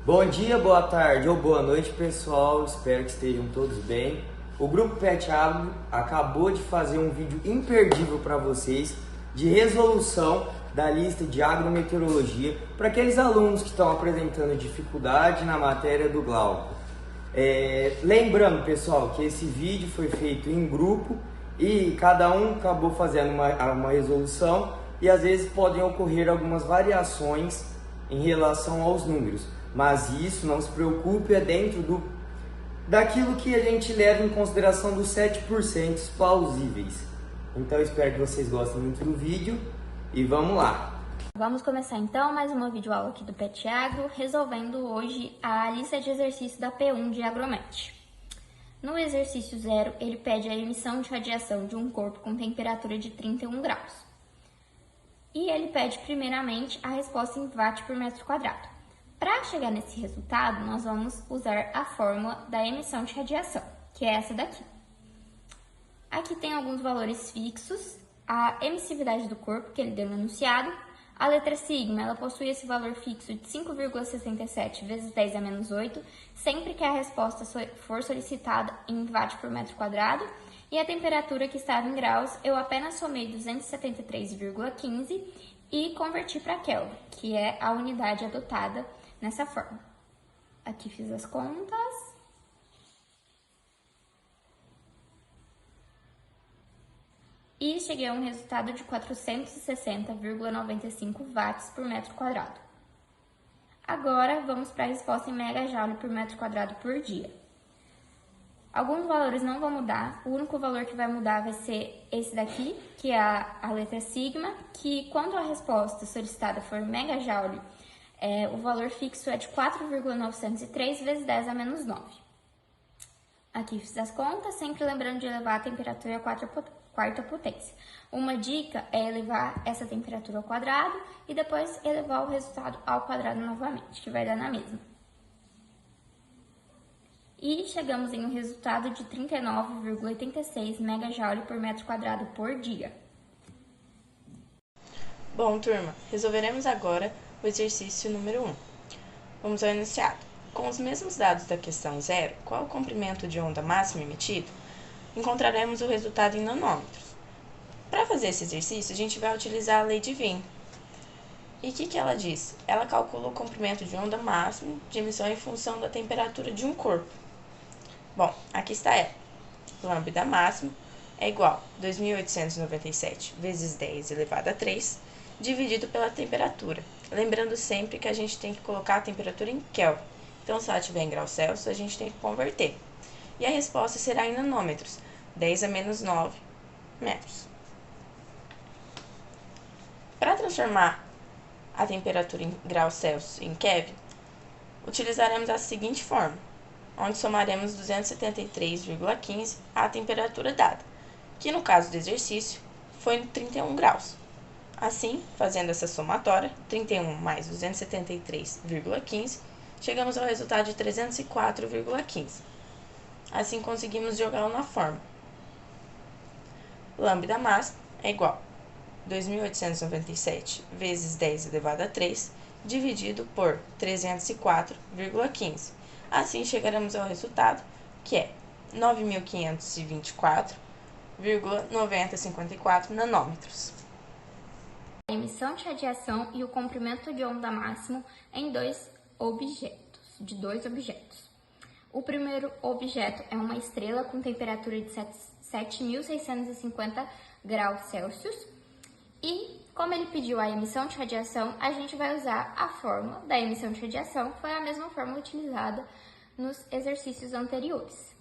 Bom dia, boa tarde ou boa noite, pessoal. Espero que estejam todos bem. O Grupo PET Agro acabou de fazer um vídeo imperdível para vocês de resolução da lista de agrometeorologia para aqueles alunos que estão apresentando dificuldade na matéria do Glauco. Lembrando, pessoal, que esse vídeo foi feito em grupo e cada um acabou fazendo uma resolução e às vezes podem ocorrer algumas variações em relação aos números, mas isso, não se preocupe, é dentro daquilo que a gente leva em consideração dos 7% plausíveis. Então eu espero que vocês gostem muito do vídeo e vamos lá! Vamos começar então mais uma videoaula aqui do PET Agro, resolvendo hoje a lista de exercícios da P1 de Agromet. No exercício 0, ele pede a emissão de radiação de um corpo com temperatura de 31 graus. E ele pede primeiramente a resposta em watt por metro quadrado. Para chegar nesse resultado, nós vamos usar a fórmula da emissão de radiação, que é essa daqui. Aqui tem alguns valores fixos, a emissividade do corpo, que ele deu no enunciado. A letra sigma, ela possui esse valor fixo de 5,67 vezes 10 a menos 8, sempre que a resposta for solicitada em watt por metro quadrado. E a temperatura, que estava em graus, eu apenas somei 273,15 e converti para Kelvin, que é a unidade adotada nessa forma. Aqui fiz as contas. E cheguei a um resultado de 460,95 watts por metro quadrado. Agora, vamos para a resposta em megajoule por metro quadrado por dia. Alguns valores não vão mudar, o único valor que vai mudar vai ser esse daqui, que é a letra sigma, que quando a resposta solicitada for megajoule, o valor fixo é de 4,903 vezes 10 a menos 9. Aqui fiz as contas, sempre lembrando de elevar a temperatura à quarta potência. Uma dica é elevar essa temperatura ao quadrado e depois elevar o resultado ao quadrado novamente, que vai dar na mesma. E chegamos em um resultado de 39,86 megajoule por metro quadrado por dia. Bom, turma, resolveremos agora o exercício número 1. Vamos ao enunciado. Com os mesmos dados da questão 0, qual o comprimento de onda máximo emitido? Encontraremos o resultado em nanômetros. Para fazer esse exercício, a gente vai utilizar a lei de Wien. E o que ela diz? Ela calcula o comprimento de onda máximo de emissão em função da temperatura de um corpo. Bom, aqui está ela. Lambda máximo é igual a 2.897 vezes 10 elevado a 3, dividido pela temperatura. Lembrando sempre que a gente tem que colocar a temperatura em Kelvin. Então, se ela estiver em graus Celsius, a gente tem que converter. E a resposta será em nanômetros, 10 a menos 9 metros. Para transformar a temperatura em graus Celsius em Kelvin, utilizaremos a seguinte forma, onde somaremos 273,15 à temperatura dada, que no caso do exercício foi 31 graus. Assim, fazendo essa somatória, 31 mais 273,15, chegamos ao resultado de 304,15. Assim, conseguimos jogá-lo na forma. Lambda máximo é igual a 2.897 vezes 10 elevado a 3, dividido por 304,15. Assim, chegaremos ao resultado, que é 9.524,9054 nanômetros. A emissão de radiação e o comprimento de onda máximo em dois objetos. O primeiro objeto é uma estrela com temperatura de 7.650 graus Celsius. E, como ele pediu a emissão de radiação, a gente vai usar a fórmula da emissão de radiação, que foi a mesma fórmula utilizada nos exercícios anteriores.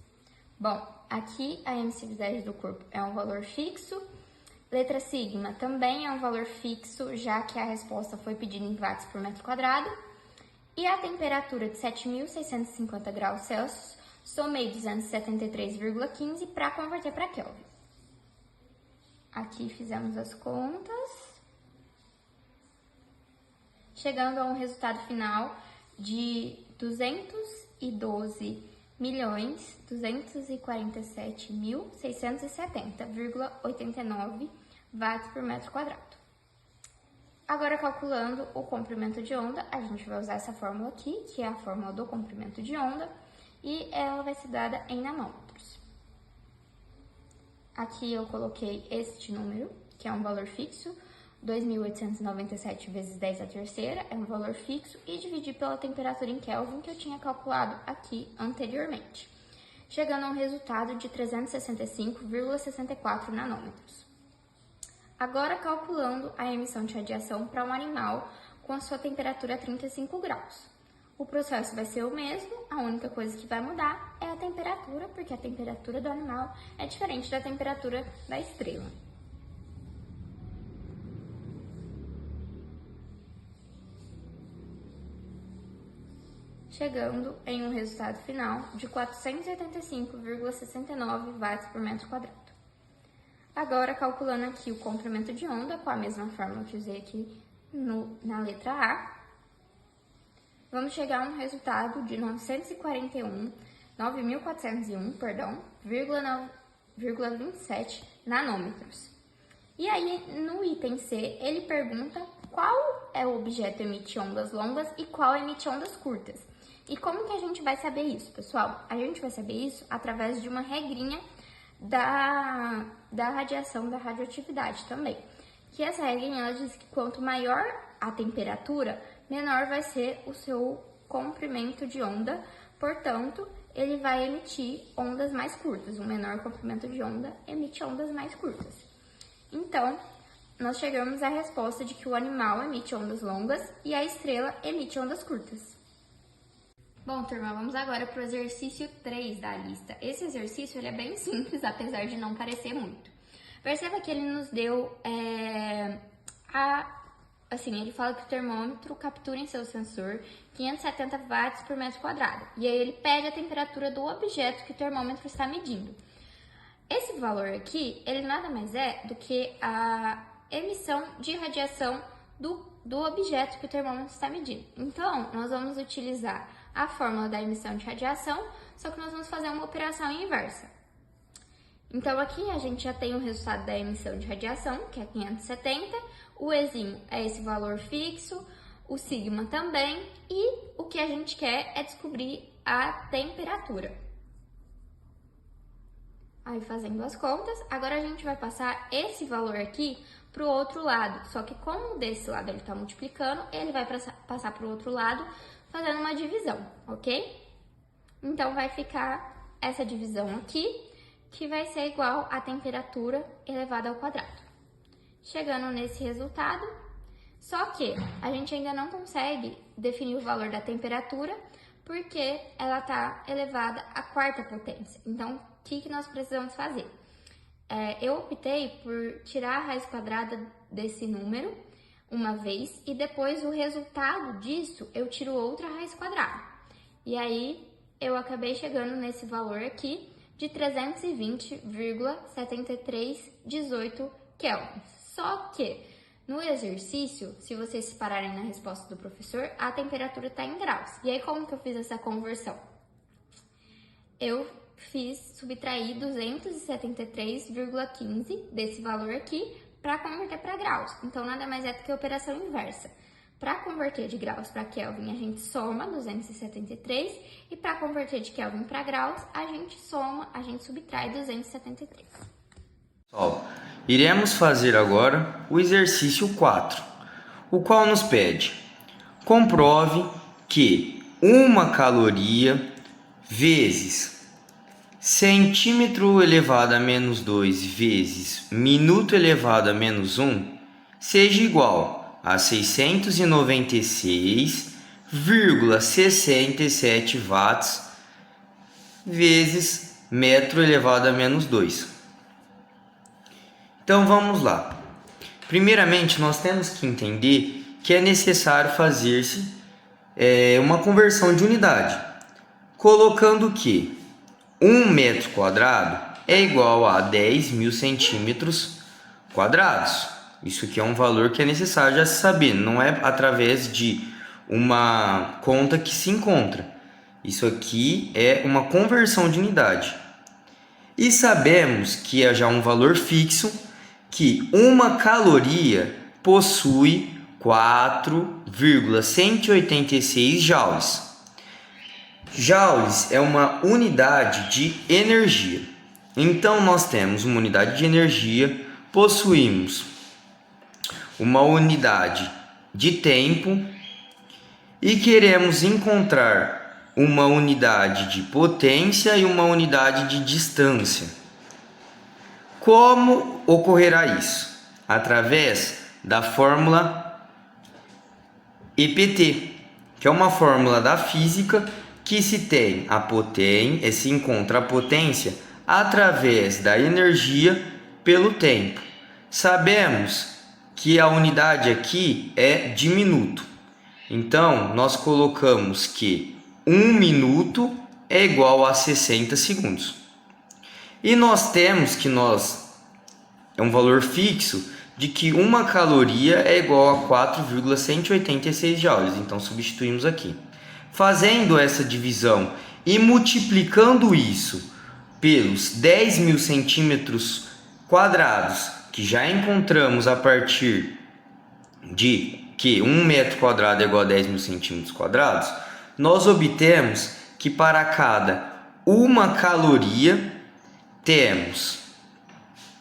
Bom, aqui a emissividade do corpo é um valor fixo. Letra sigma também é um valor fixo, já que a resposta foi pedida em watts por metro quadrado. E a temperatura de 7.650 graus Celsius, somei 273,15 para converter para Kelvin. Aqui fizemos as contas, chegando a um resultado final de 212.247.670,89 watts por metro quadrado. Agora, calculando o comprimento de onda, a gente vai usar essa fórmula aqui, que é a fórmula do comprimento de onda, e ela vai ser dada em nanômetros. Aqui eu coloquei este número, que é um valor fixo, 2.897 vezes 10 à terceira, é um valor fixo, e dividi pela temperatura em Kelvin que eu tinha calculado aqui anteriormente, chegando a um resultado de 365,64 nanômetros. Agora, calculando a emissão de radiação para um animal com a sua temperatura a 35 graus. O processo vai ser o mesmo, a única coisa que vai mudar é a temperatura, porque a temperatura do animal é diferente da temperatura da estrela. Chegando em um resultado final de 485,69 watts por metro quadrado. Agora, calculando aqui o comprimento de onda, com a mesma fórmula que usei aqui na letra A, vamos chegar a um resultado de 9.401 nanômetros. E aí, no item C, ele pergunta qual é o objeto emite ondas longas e qual emite ondas curtas. E como que a gente vai saber isso, pessoal? A gente vai saber isso através de uma regrinha da radiação, da radioatividade também. Que essa regrinha, ela diz que quanto maior a temperatura, menor vai ser o seu comprimento de onda, portanto, ele vai emitir ondas mais curtas. Um menor comprimento de onda emite ondas mais curtas. Então, nós chegamos à resposta de que o animal emite ondas longas e a estrela emite ondas curtas. Bom, turma, vamos agora para o exercício 3 da lista. Esse exercício ele é bem simples, apesar de não parecer muito. Perceba que ele nos deu, ele fala que o termômetro captura em seu sensor 570 watts por metro quadrado. E aí ele pede a temperatura do objeto que o termômetro está medindo. Esse valor aqui, ele nada mais é do que a emissão de radiação do objeto que o termômetro está medindo. Então, nós vamos utilizar a fórmula da emissão de radiação, só que nós vamos fazer uma operação inversa. Então, aqui a gente já tem o resultado da emissão de radiação, que é 570, o Ezinho é esse valor fixo, o sigma também, e o que a gente quer é descobrir a temperatura. Aí, fazendo as contas, agora a gente vai passar esse valor aqui para o outro lado, só que como desse lado ele está multiplicando, ele vai passar para o outro lado fazendo uma divisão, ok? Então, vai ficar essa divisão aqui, que vai ser igual à temperatura elevada ao quadrado. Chegando nesse resultado, só que a gente ainda não consegue definir o valor da temperatura, porque ela está elevada à quarta potência. Então, o que nós precisamos fazer? Eu optei por tirar a raiz quadrada desse número uma vez e depois o resultado disso eu tiro outra raiz quadrada. E aí eu acabei chegando nesse valor aqui de 320,7318 Kelvin. Só que no exercício, se vocês se pararem na resposta do professor, a temperatura está em graus. E aí como que eu fiz essa conversão? Eu subtraí 273,15 desse valor aqui para converter para graus. Então, nada mais é do que a operação inversa. Para converter de graus para Kelvin, a gente soma 273 e para converter de Kelvin para graus, a gente subtrai 273. Pessoal, iremos fazer agora o exercício 4, o qual nos pede: comprove que 1 caloria vezes centímetro elevado a menos 2 vezes minuto elevado a menos 1 seja igual a 696,67 watts vezes metro elevado a menos 2. Então vamos lá. Primeiramente, nós temos que entender que é necessário fazer-se uma conversão de unidade, colocando que 1 metro quadrado é igual a 10.000 centímetros quadrados. Isso aqui é um valor que é necessário já se saber, não é através de uma conta que se encontra. Isso aqui é uma conversão de unidade. E sabemos que é já um valor fixo, que 1 caloria possui 4,186 joules. Joules é uma unidade de energia. Então, nós temos uma unidade de energia, possuímos uma unidade de tempo e queremos encontrar uma unidade de potência e uma unidade de distância. Como ocorrerá isso? Através da fórmula EPT, que é uma fórmula da física que se encontra a potência através da energia pelo tempo. Sabemos que a unidade aqui é de minuto. Então, nós colocamos que 1 minuto é igual a 60 segundos. E nós temos que é um valor fixo de que 1 caloria é igual a 4,186 joules. Então, substituímos aqui. Fazendo essa divisão e multiplicando isso pelos 10.000 centímetros quadrados, que já encontramos a partir de que 1 metro quadrado é igual a 10.000 centímetros quadrados, nós obtemos que para cada 1 caloria temos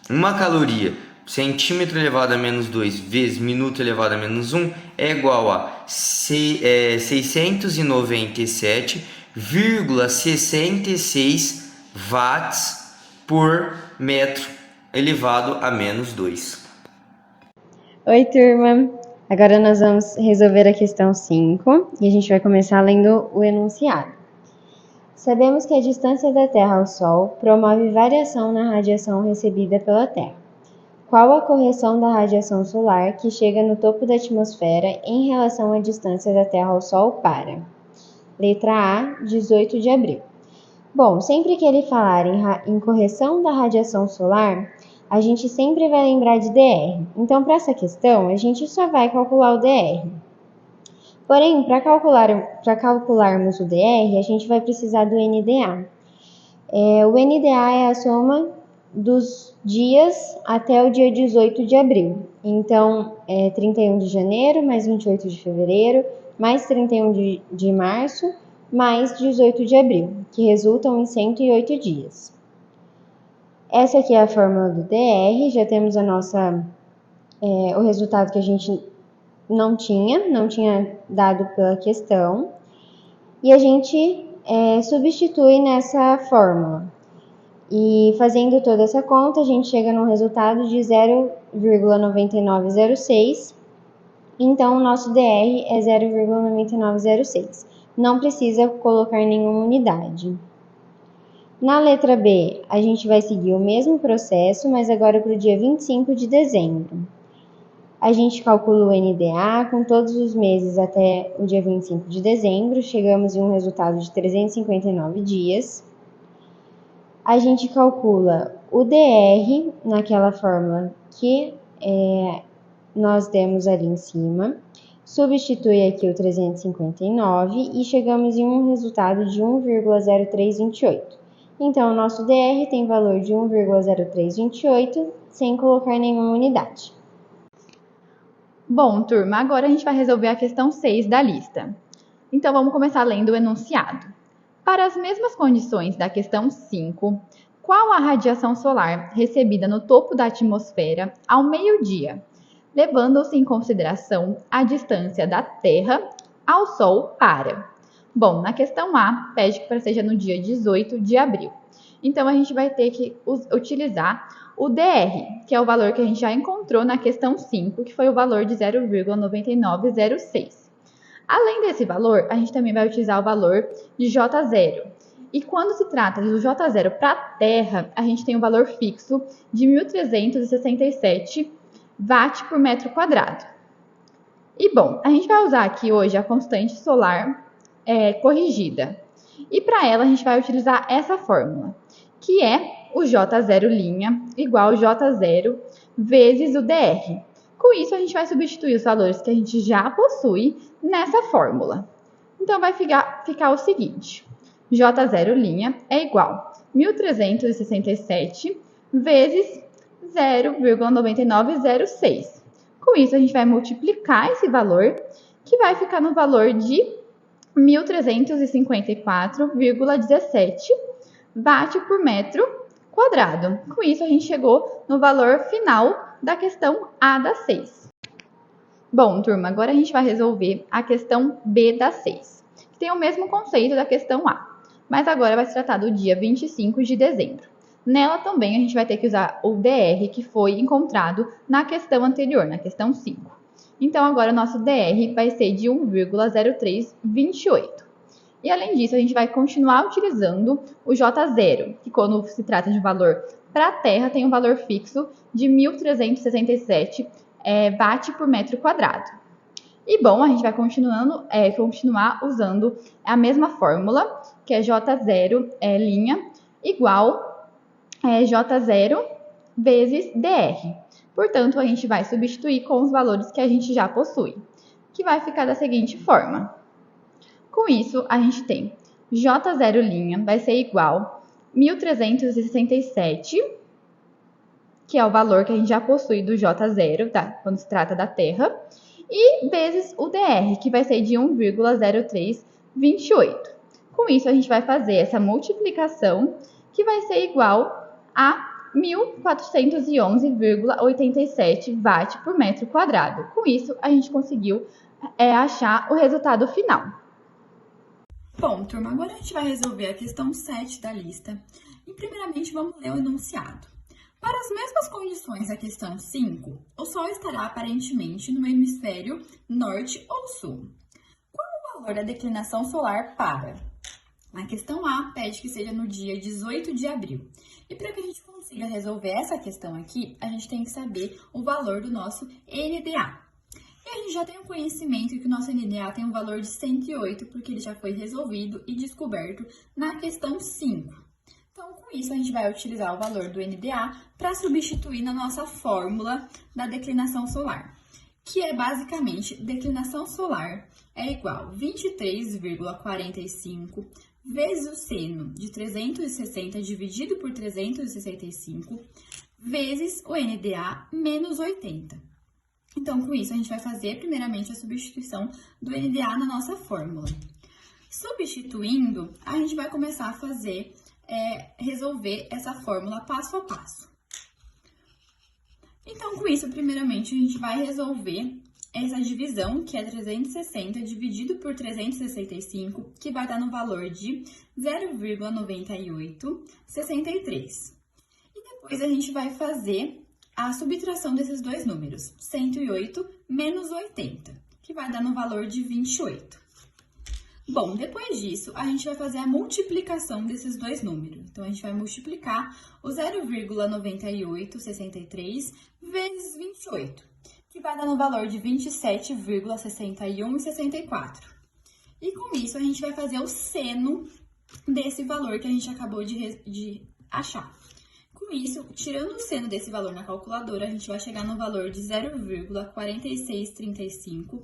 1 caloria, centímetro elevado a menos 2 vezes minuto elevado a menos 1 é igual a 697,66 watts por metro elevado a menos 2. Oi, turma! Agora nós vamos resolver a questão 5 e a gente vai começar lendo o enunciado. Sabemos que a distância da Terra ao Sol promove variação na radiação recebida pela Terra. Qual a correção da radiação solar que chega no topo da atmosfera em relação à distância da Terra ao Sol para? Letra A, 18 de abril. Bom, sempre que ele falar em correção da radiação solar, a gente sempre vai lembrar de DR. Então, para essa questão, a gente só vai calcular o DR. Porém, para calcularmos o DR, a gente vai precisar do NDA. O NDA é a soma dos dias até o dia 18 de abril. Então, 31 de janeiro, mais 28 de fevereiro, mais 31 de março, mais 18 de abril, que resultam em 108 dias. Essa aqui é a fórmula do DR, já temos o resultado que a gente não tinha dado pela questão, e a gente substitui nessa fórmula. E fazendo toda essa conta, a gente chega num resultado de 0,9906, então o nosso DR é 0,9906. Não precisa colocar nenhuma unidade. Na letra B, a gente vai seguir o mesmo processo, mas agora para o dia 25 de dezembro. A gente calcula o NDA com todos os meses até o dia 25 de dezembro, chegamos em um resultado de 359 dias. A gente calcula o DR naquela fórmula que nós demos ali em cima, substitui aqui o 359 e chegamos em um resultado de 1,0328. Então, o nosso DR tem valor de 1,0328, sem colocar nenhuma unidade. Bom, turma, agora a gente vai resolver a questão 6 da lista. Então, vamos começar lendo o enunciado. Para as mesmas condições da questão 5, qual a radiação solar recebida no topo da atmosfera ao meio-dia, levando-se em consideração a distância da Terra ao Sol para? Bom, na questão A, pede que seja no dia 18 de abril. Então, a gente vai ter que utilizar o DR, que é o valor que a gente já encontrou na questão 5, que foi o valor de 0,9906. Além desse valor, a gente também vai utilizar o valor de J0. E quando se trata do J0 para a Terra, a gente tem um valor fixo de 1.367 watt por metro quadrado. E bom, a gente vai usar aqui hoje a constante solar corrigida. E para ela a gente vai utilizar essa fórmula, que é o J0' igual J0 vezes o DR. Com isso a gente vai substituir os valores que a gente já possui nessa fórmula. Então vai ficar o seguinte, J0' é igual a 1.367 vezes 0,9906. Com isso, a gente vai multiplicar esse valor, que vai ficar no valor de 1.354,17 watt por metro quadrado. Com isso, a gente chegou no valor final da questão A da 6. Bom, turma, agora a gente vai resolver a questão B da 6, que tem o mesmo conceito da questão A, mas agora vai se tratar do dia 25 de dezembro. Nela também a gente vai ter que usar o DR que foi encontrado na questão anterior, na questão 5. Então, agora o nosso DR vai ser de 1,0328. E além disso, a gente vai continuar utilizando o J0, que quando se trata de valor para a Terra, tem um valor fixo de 1.367 watt por metro quadrado. E bom, a gente vai continuar usando a mesma fórmula, que é J0 linha igual J0 vezes DR. Portanto, a gente vai substituir com os valores que a gente já possui, que vai ficar da seguinte forma. Com isso, a gente tem J0' vai ser igual 1.367, que é o valor que a gente já possui do J0, tá? Quando se trata da Terra, e vezes o DR, que vai ser de 1,0328. Com isso, a gente vai fazer essa multiplicação, que vai ser igual a 1.411,87 watt por metro quadrado. Com isso, a gente conseguiu achar o resultado final. Bom, turma, agora a gente vai resolver a questão 7 da lista. E primeiramente vamos ler o enunciado. Para as mesmas condições da questão 5, o Sol estará aparentemente no hemisfério norte ou sul. Qual o valor da declinação solar para? A questão A pede que seja no dia 18 de abril. E para que a gente consiga resolver essa questão aqui, a gente tem que saber o valor do nosso NDA. E a gente já tem o conhecimento que o nosso NDA tem um valor de 108, porque ele já foi resolvido e descoberto na questão 5. Então, com isso, a gente vai utilizar o valor do NDA para substituir na nossa fórmula da declinação solar, que é basicamente declinação solar é igual a 23,45 vezes o seno de 360 dividido por 365 vezes o NDA menos 80. Então, com isso, a gente vai fazer primeiramente a substituição do NDA na nossa fórmula. Substituindo, a gente vai começar a resolver essa fórmula passo a passo. Então, com isso, primeiramente, a gente vai resolver essa divisão, que é 360 dividido por 365, que vai dar no valor de 0,9863. E depois a gente vai fazer a subtração desses dois números, 108 menos 80, que vai dar no valor de 28. Bom, depois disso, a gente vai fazer a multiplicação desses dois números. Então, a gente vai multiplicar o 0,9863 vezes 28, que vai dar no valor de 27,6164. E com isso, a gente vai fazer o seno desse valor que a gente acabou de achar. Com isso, tirando o seno desse valor na calculadora, a gente vai chegar no valor de 0,4635.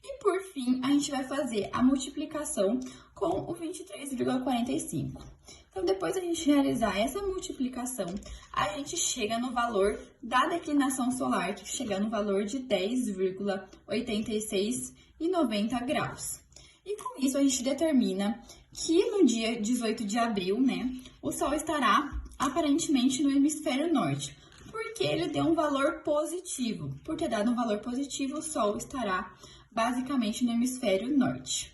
E, por fim, a gente vai fazer a multiplicação com o 23,45. Então, depois a gente realizar essa multiplicação, a gente chega no valor da declinação solar, que chega no valor de 10,8690 graus. E com isso, a gente determina que no dia 18 de abril, o Sol estará aparentemente no hemisfério norte, porque ele deu um valor positivo. Por ter dado um valor positivo, o Sol estará basicamente no hemisfério norte.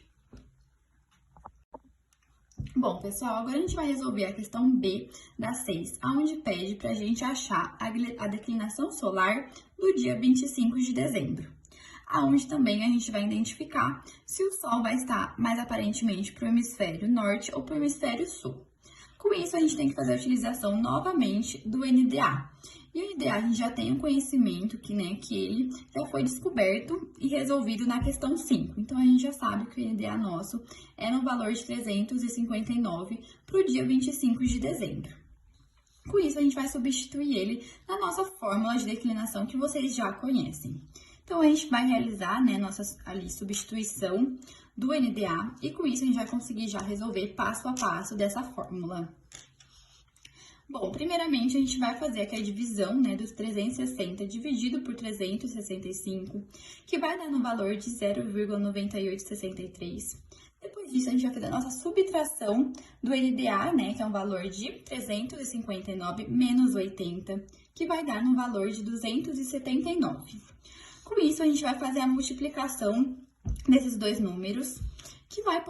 Bom, pessoal, agora a gente vai resolver a questão B da 6, onde pede para a gente achar a declinação solar do dia 25 de dezembro. Onde também a gente vai identificar se o Sol vai estar mais aparentemente para o hemisfério norte ou para o hemisfério sul. Com isso, a gente tem que fazer a utilização novamente do NDA. E o NDA a gente já tem o conhecimento que ele já foi descoberto e resolvido na questão 5. Então, a gente já sabe que o NDA nosso é no valor de 359 para o dia 25 de dezembro. Com isso, a gente vai substituir ele na nossa fórmula de declinação que vocês já conhecem. Então, a gente vai realizar nossa substituição do NDA e com isso a gente vai conseguir já resolver passo a passo dessa fórmula. Bom, primeiramente a gente vai fazer aqui a divisão, né, dos 360 dividido por 365, que vai dar no valor de 0,9863. Depois disso, a gente vai fazer a nossa subtração do NDA, né, que é um valor de 359 menos 80, que vai dar no valor de 279. Com isso, a gente vai fazer a multiplicação desses dois números, que vai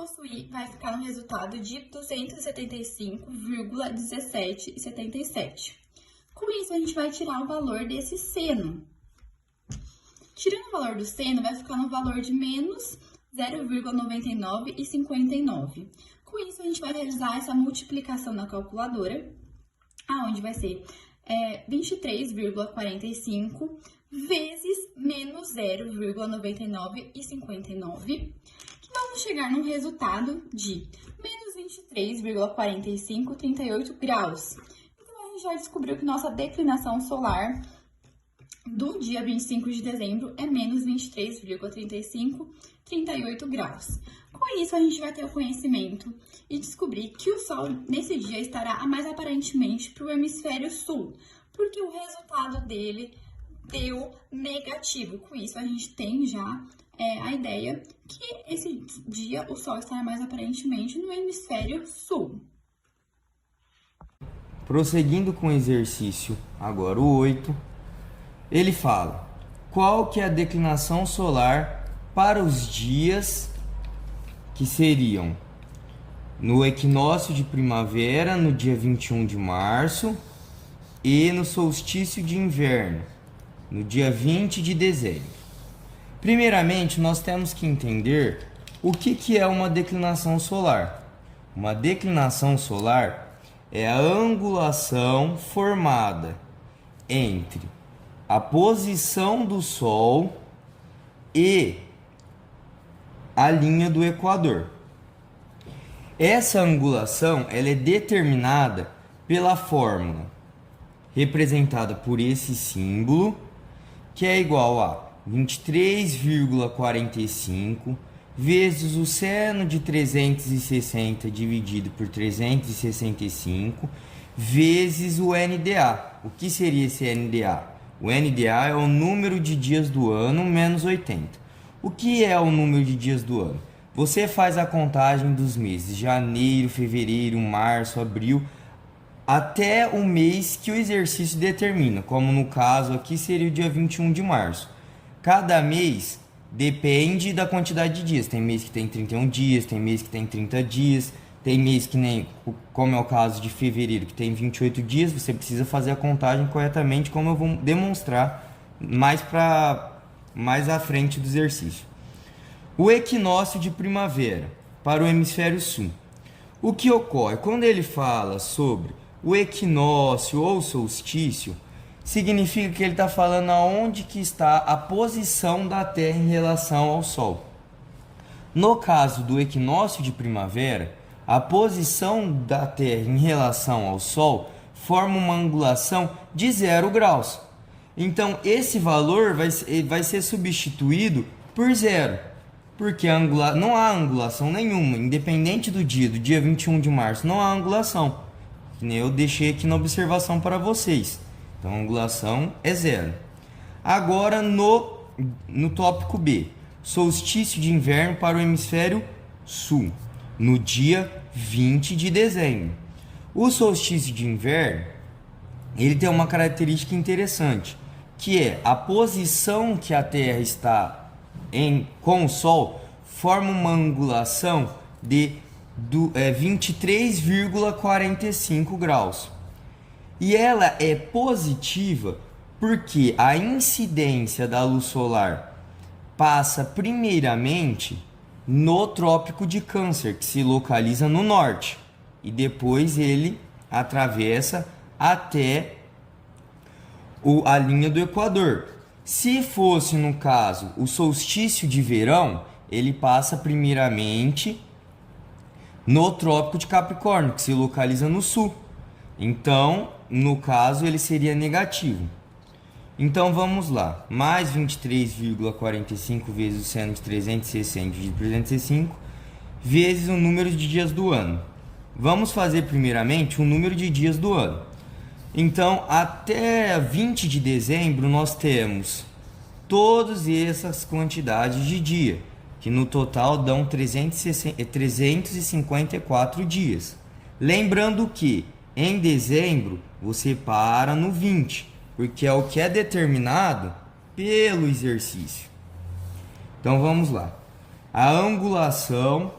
ficar no resultado de 275,1777. Com isso, a gente vai tirar o valor desse seno. Tirando o valor do seno, vai ficar no valor de menos 0,9959. Com isso, a gente vai realizar essa multiplicação na calculadora, aonde vai ser 23,45 vezes menos 0,9959, que vamos chegar num resultado de menos 23,4538 graus. Então, a gente já descobriu que nossa declinação solar do dia 25 de dezembro é menos 23,3538 graus. Com isso, a gente vai ter o conhecimento e descobrir que o Sol, nesse dia, estará mais aparentemente para o hemisfério sul, porque o resultado dele deu negativo. Com isso, a gente tem já a ideia que esse dia o Sol estará mais aparentemente no hemisfério sul. Prosseguindo com o exercício, agora o 8, ele fala: qual que é a declinação solar para os dias que seriam no equinócio de primavera, no dia 21 de março, e no solstício de inverno, no dia 20 de dezembro. Primeiramente, nós temos que entender o que é uma declinação solar. Uma declinação solar é a angulação formada entre a posição do Sol e a linha do Equador. Essa angulação ela é determinada pela fórmula representada por esse símbolo, que é igual a 23,45 vezes o seno de 360 dividido por 365 vezes o NDA. O que seria esse NDA? O NDA é o número de dias do ano menos 80. O que é o número de dias do ano? Você faz a contagem dos meses, janeiro, fevereiro, março, abril, até o mês que o exercício determina, como no caso aqui seria o dia 21 de março. Cada mês depende da quantidade de dias. Tem mês que tem 31 dias, tem mês que tem 30 dias, tem mês que nem, como é o caso de fevereiro, que tem 28 dias. Você precisa fazer a contagem corretamente, como eu vou demonstrar mais à frente do exercício. O equinócio de primavera para o hemisfério sul. O que ocorre? Quando ele fala sobre o equinócio ou solstício, significa que ele está falando aonde que está a posição da Terra em relação ao Sol. No caso do equinócio de primavera, a posição da Terra em relação ao Sol forma uma angulação de 0 graus. Então, esse valor vai ser substituído por 0, porque não há angulação nenhuma, independente do dia 21 de março, não há angulação. Eu deixei aqui na observação para vocês. Então, a angulação é 0. Agora, no tópico B, solstício de inverno para o hemisfério sul, no dia 20 de dezembro. O solstício de inverno, ele tem uma característica interessante, que é a posição que a Terra está com o Sol forma uma angulação de 23,45 graus. E ela é positiva porque a incidência da luz solar passa primeiramente no Trópico de Câncer, que se localiza no norte, e depois ele atravessa até a linha do Equador. Se fosse, no caso, o solstício de verão, ele passa primeiramente no Trópico de Capricórnio, que se localiza no sul. Então, no caso, ele seria negativo. Então, vamos lá. Mais 23,45 vezes o seno de 360 dividido por 365 vezes o número de dias do ano. Vamos fazer primeiramente o número de dias do ano. Então, até 20 de dezembro, nós temos todas essas quantidades de dia, que no total dão 354 dias. Lembrando que em dezembro você para no 20, porque é o que é determinado pelo exercício. Então vamos lá. A angulação,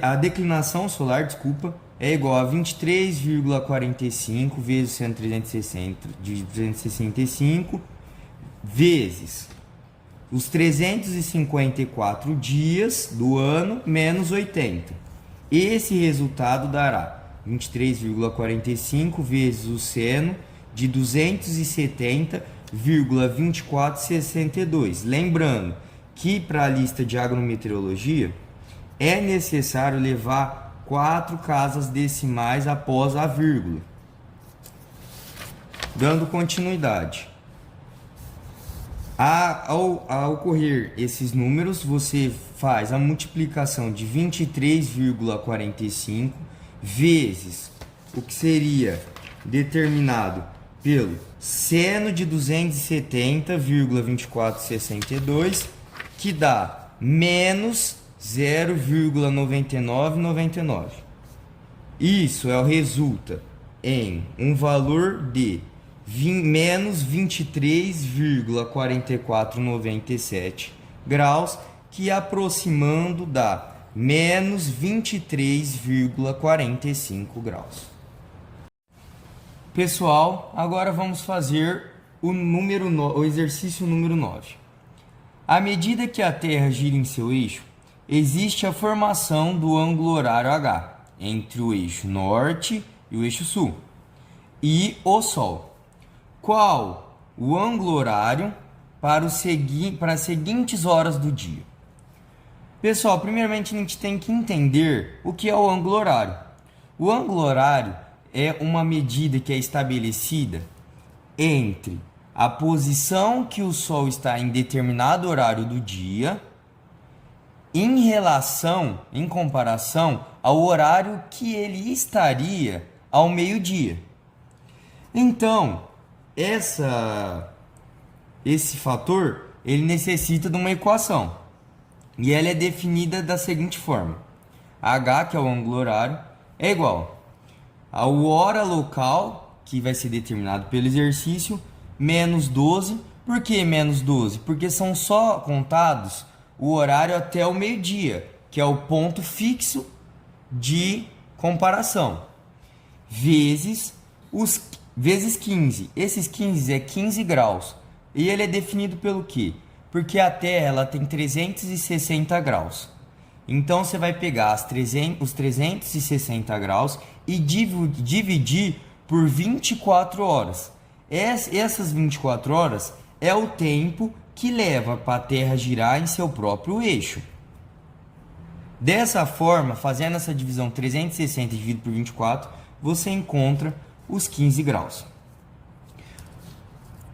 a declinação solar, desculpa, é igual a 23,45 vezes 100 de 365 vezes os 354 dias do ano menos 80. Esse resultado dará 23,45 vezes o seno de 270,2462. Lembrando que para a lista de agrometeorologia é necessário levar 4 casas decimais após a vírgula. Dando continuidade. Ao ocorrer esses números, você faz a multiplicação de 23,45 vezes o que seria determinado pelo seno de 270,2462, que dá menos 0,9999. Isso resulta em um valor de menos 23,4497 graus, que aproximando dá menos 23,45 graus. Pessoal, agora vamos fazer o exercício número 9. À medida que a Terra gira em seu eixo, existe a formação do ângulo horário H entre o eixo norte e o eixo sul e o Sol. Qual o ângulo horário para as seguintes horas do dia? Pessoal, primeiramente a gente tem que entender o que é o ângulo horário. O ângulo horário é uma medida que é estabelecida entre a posição que o Sol está em determinado horário do dia em comparação ao horário que ele estaria ao meio-dia. Então, esse fator, ele necessita de uma equação. E ela é definida da seguinte forma. H, que é o ângulo horário, é igual ao hora local, que vai ser determinado pelo exercício, menos 12. Por que menos 12? Porque são só contados o horário até o meio-dia, que é o ponto fixo de comparação, vezes 15. Esses 15 é 15 graus. E ele é definido pelo quê? Porque a Terra ela tem 360 graus. Então você vai pegar os 360 graus e dividir por 24 horas. Essas 24 horas é o tempo que leva para a Terra girar em seu próprio eixo. Dessa forma, fazendo essa divisão 360 dividido por 24, você encontra os 15 graus.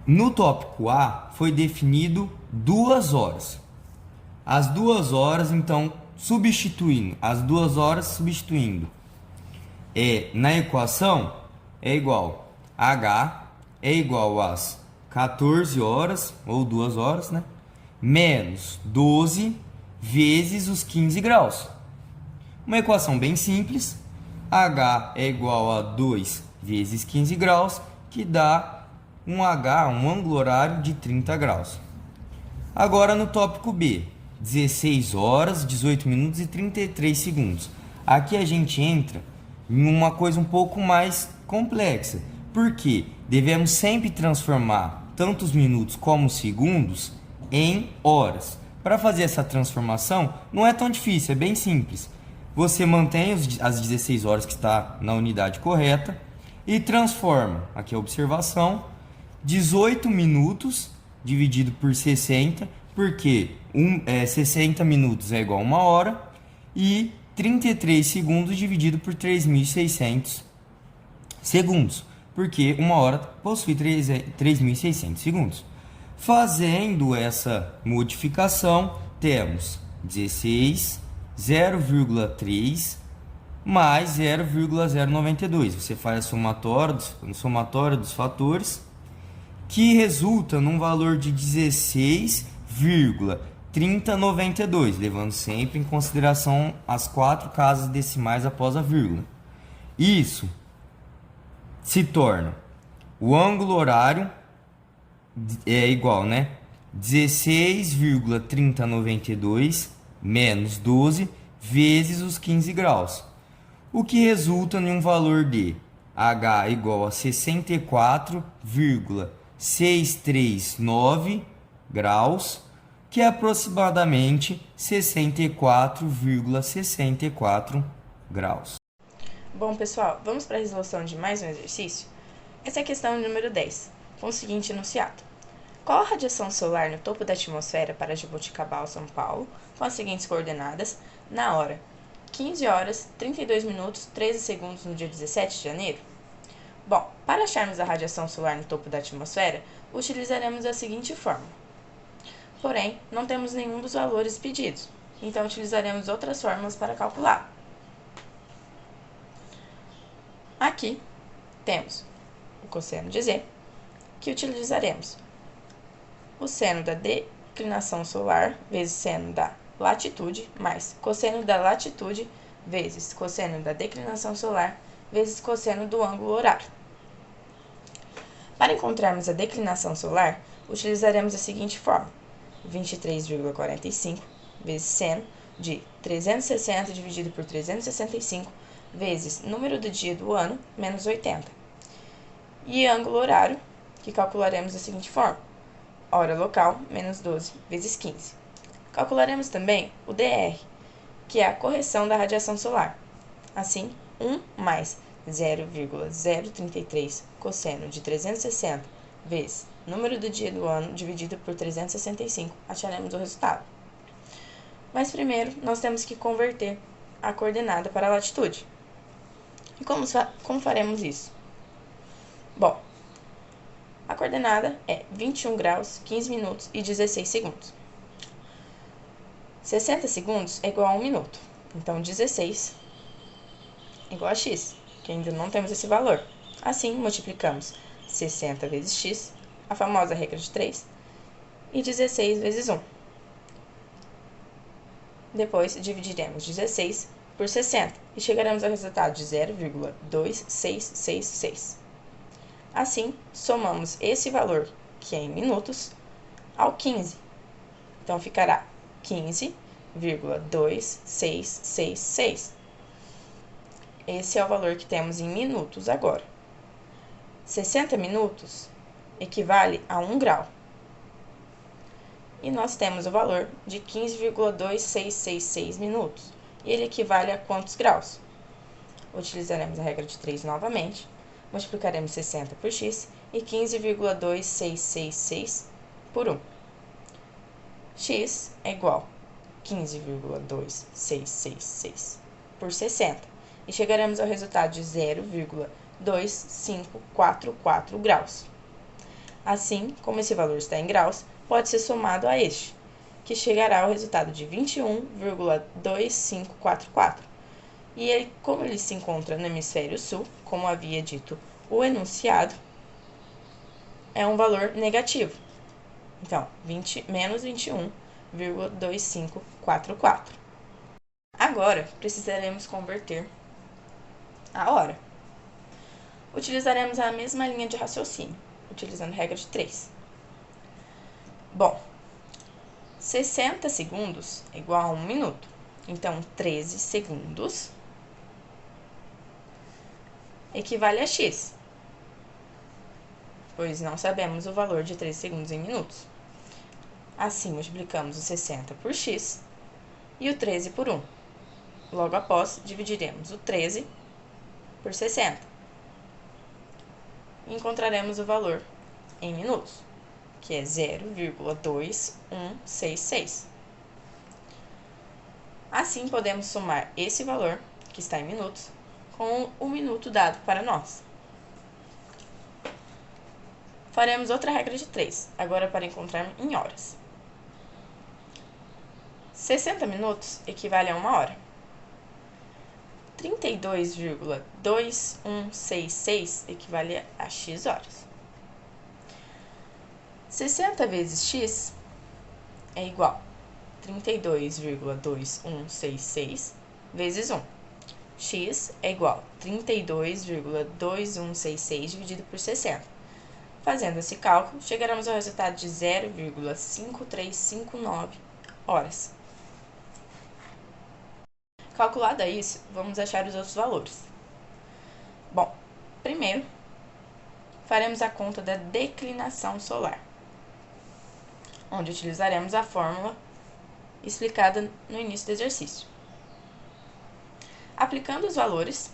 No tópico A foi definido 2 horas. As 2 horas, então, substituindo na equação é igual H é igual às 14 horas, ou 2 horas, né? Menos 12 vezes os 15 graus. Uma equação bem simples. H é igual a 2 vezes 15 graus, que dá um ângulo horário de 30 graus. Agora no tópico B, 16 horas, 18 minutos e 33 segundos. Aqui a gente entra em uma coisa um pouco mais complexa, porque devemos sempre transformar tantos minutos como segundos em horas. Para fazer essa transformação não é tão difícil, é bem simples. Você mantém as 16 horas que está na unidade correta e transforma, aqui a observação, 18 minutos dividido por 60, porque 60 minutos é igual a 1 hora, e 33 segundos dividido por 3.600 segundos, porque 1 hora possui 3.600 segundos. Fazendo essa modificação, temos 16, 0,3 mais 0,092. Você faz o somatório dos fatores, que resulta num valor de 16,3092, levando sempre em consideração as 4 casas decimais após a vírgula. Isso se torna o ângulo horário é igual, né? 16,3092 menos 12 vezes os 15 graus, o que resulta em um valor de H igual a 64,639 graus, que é aproximadamente 64,64 graus. Bom, pessoal, vamos para a resolução de mais um exercício? Essa é a questão número 10, com o seguinte enunciado. Qual a radiação solar no topo da atmosfera para Jaboticabal, São Paulo, com as seguintes coordenadas, na hora 15 horas, 32 minutos, 13 segundos no dia 17 de janeiro? Bom, para acharmos a radiação solar no topo da atmosfera, utilizaremos a seguinte fórmula. Porém, não temos nenhum dos valores pedidos, então utilizaremos outras fórmulas para calcular. Aqui temos o cosseno de Z, que utilizaremos o seno da declinação solar vezes seno da latitude, mais cosseno da latitude vezes cosseno da declinação solar vezes cosseno do ângulo horário. Para encontrarmos a declinação solar, utilizaremos a seguinte fórmula: 23,45 vezes seno de 360 dividido por 365 vezes número do dia do ano menos 80. E ângulo horário, que calcularemos da seguinte forma: hora local menos 12 vezes 15. Calcularemos também o DR, que é a correção da radiação solar. Assim, 1 mais 0,033 cosseno de 360 vezes número do dia do ano dividido por 365, acharemos o resultado. Mas primeiro, nós temos que converter a coordenada para a latitude. E como faremos isso? Bom, a coordenada é 21 graus, 15 minutos e 16 segundos. 60 segundos é igual a 1 minuto. Então, 16 é igual a x, que ainda não temos esse valor. Assim, multiplicamos 60 vezes x, a famosa regra de 3, e 16 vezes 1. Depois, dividiremos 16 por 60 e chegaremos ao resultado de 0,2666. Assim, somamos esse valor, que é em minutos, ao 15. Então, ficará 15,2666. Esse é o valor que temos em minutos agora. 60 minutos equivale a 1 grau. E nós temos o valor de 15,2666 minutos. E ele equivale a quantos graus? Utilizaremos a regra de 3 novamente. Multiplicaremos 60 por x e 15,2666 por 1. X é igual a 15,2666 por 60. E chegaremos ao resultado de 0,2544 graus. Assim, como esse valor está em graus, pode ser somado a este, que chegará ao resultado de 21,2544. E como ele se encontra no hemisfério sul, como havia dito o enunciado, é um valor negativo. Então, menos 21,2544. Agora, precisaremos converter a hora. Utilizaremos a mesma linha de raciocínio, utilizando a regra de 3. Bom, 60 segundos é igual a 1 minuto. Então, 13 segundos equivale a x, pois não sabemos o valor de 13 segundos em minutos. Assim, multiplicamos o 60 por x e o 13 por 1. Logo após, dividiremos o 13 por 60. E encontraremos o valor em minutos, que é 0,2166. Assim, podemos somar esse valor, que está em minutos, com o minuto dado para nós. Faremos outra regra de 3, agora para encontrar em horas. 60 minutos equivale a 1 hora. 32,2166 equivale a x horas. 60 vezes x é igual a 32,2166 vezes 1. X é igual a 32,2166 dividido por 60. Fazendo esse cálculo, chegaremos ao resultado de 0,5359 horas. Calculado isso, vamos achar os outros valores. Bom, primeiro, faremos a conta da declinação solar, onde utilizaremos a fórmula explicada no início do exercício. Aplicando os valores,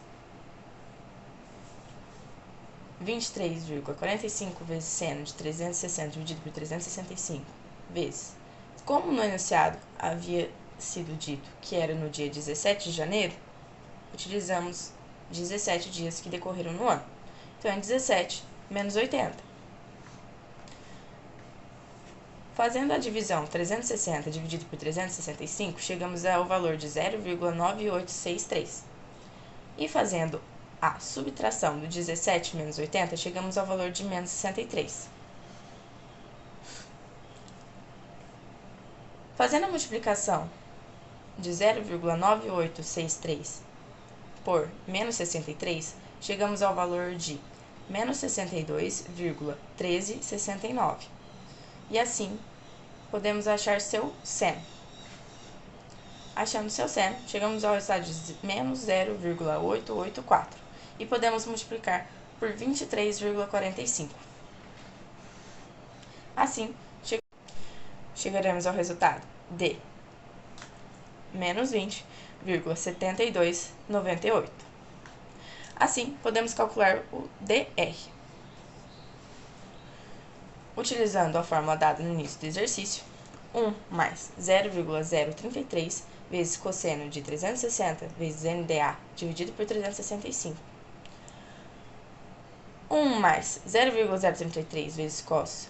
23,45 vezes seno de 360 dividido por 365 vezes, como no enunciado havia sido dito que era no dia 17 de janeiro, utilizamos 17 dias que decorreram no ano. Então, é 17 menos 80. Fazendo a divisão 360 dividido por 365, chegamos ao valor de 0,9863. E fazendo a subtração do 17 menos 80, chegamos ao valor de menos 63. Fazendo a multiplicação de 0,9863 por menos 63, chegamos ao valor de menos 62,1369. E assim, podemos achar seu seno. Achando seu seno, chegamos ao resultado de menos 0,884 e podemos multiplicar por 23,45. Assim, chegaremos ao resultado de menos 20,7298. Assim, podemos calcular o DR. Utilizando a fórmula dada no início do exercício, 1 mais 0,033 vezes cosseno de 360 vezes NDA dividido por 365. 1 mais 0,033 vezes cos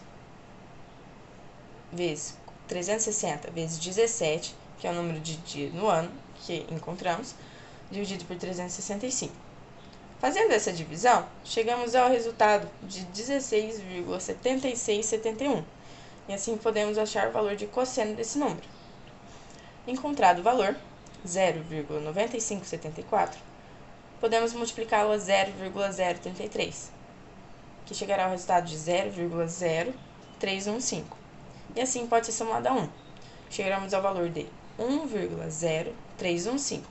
vezes 360 vezes 17, que é o número de dia no ano que encontramos, dividido por 365. Fazendo essa divisão, chegamos ao resultado de 16,7671, e assim podemos achar o valor de cosseno desse número. Encontrado o valor, 0,9574, podemos multiplicá-lo a 0,033, que chegará ao resultado de 0,0315, e assim pode ser somado a 1. Chegaremos ao valor de 1,0315.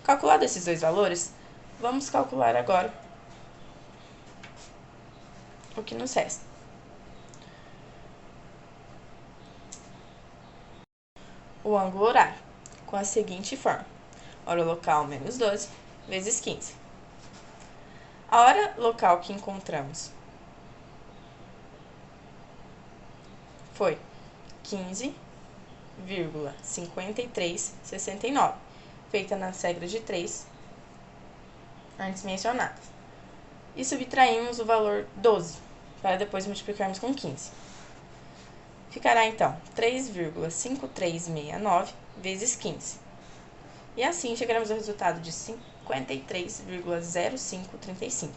Calculados esses dois valores, vamos calcular agora o que nos resta. O ângulo horário, com a seguinte forma: hora local menos 12 vezes 15. A hora local que encontramos foi 15,5369, feita nas regras de 3 antes mencionadas. E subtraímos o valor 12, para depois multiplicarmos com 15. Ficará então 3,5369 vezes 15. E assim chegaremos ao resultado de 53,0535.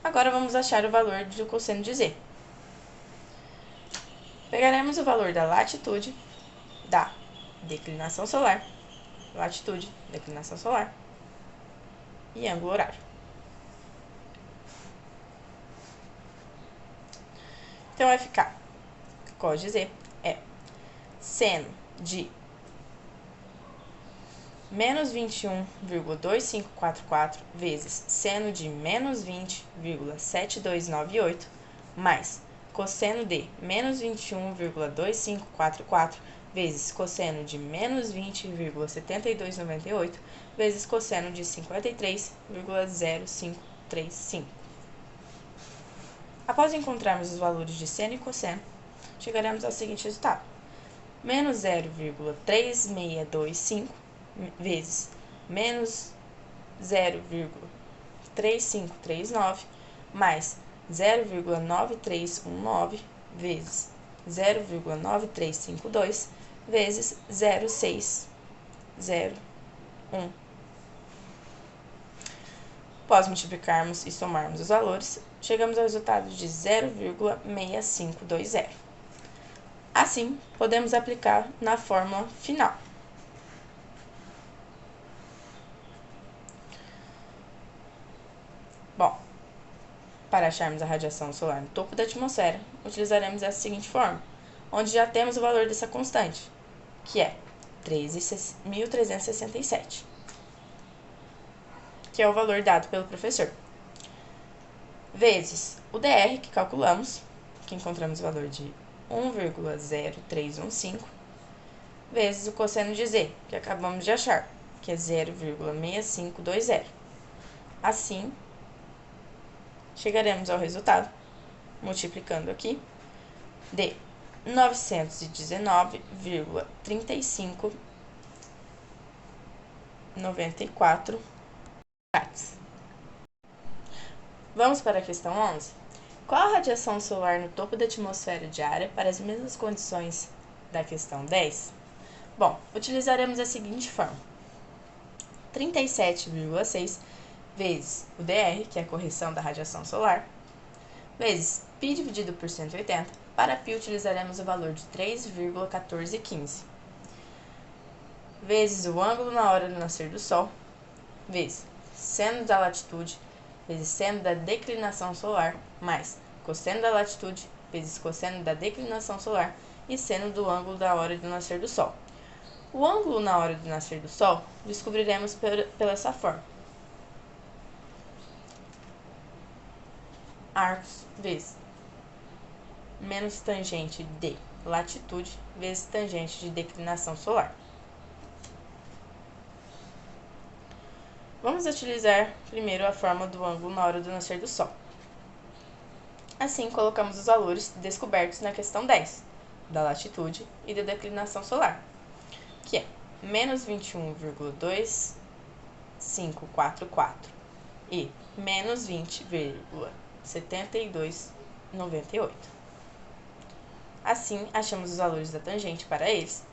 Agora vamos achar o valor do cosseno de Z. Pegaremos o valor da latitude, da declinação solar, latitude, declinação solar e ângulo horário. Então, vai ficar, cos de Z é seno de menos 21,2544 vezes seno de menos 20,7298 mais cosseno de menos 21,2544 vezes cosseno de menos 20,7298 vezes cosseno de 53,0535. Após encontrarmos os valores de seno e cosseno, chegaremos ao seguinte resultado: menos 0,3625 vezes menos 0,3539 mais 0,9319 vezes 0,9352 vezes 0,6 0,1. Após multiplicarmos e somarmos os valores, chegamos ao resultado de 0,6520. Assim, podemos aplicar na fórmula final. Bom, para acharmos a radiação solar no topo da atmosfera, utilizaremos essa seguinte fórmula, onde já temos o valor dessa constante, que é 13.367, que é o valor dado pelo professor, vezes o dr, que calculamos, que encontramos o valor de 1,0315, vezes o cosseno de z, que acabamos de achar, que é 0,6520. Assim, chegaremos ao resultado, multiplicando aqui, de 919,3594 watts. Vamos para a questão 11. Qual a radiação solar no topo da atmosfera diária para as mesmas condições da questão 10? Bom, utilizaremos a seguinte fórmula. 37,6 vezes o dr, que é a correção da radiação solar, vezes π dividido por 180. Para π utilizaremos o valor de 3,1415, vezes o ângulo na hora do nascer do Sol, vezes seno da latitude, vezes seno da declinação solar, mais cosseno da latitude, vezes cosseno da declinação solar e seno do ângulo da hora do nascer do Sol. O ângulo na hora do nascer do Sol descobriremos pela essa forma. Arcos vezes menos tangente de latitude vezes tangente de declinação solar. Vamos utilizar primeiro a fórmula do ângulo na hora do nascer do Sol. Assim, colocamos os valores descobertos na questão 10, da latitude e da declinação solar, que é menos 21,2544 e menos 20,7298. Assim, achamos os valores da tangente para eles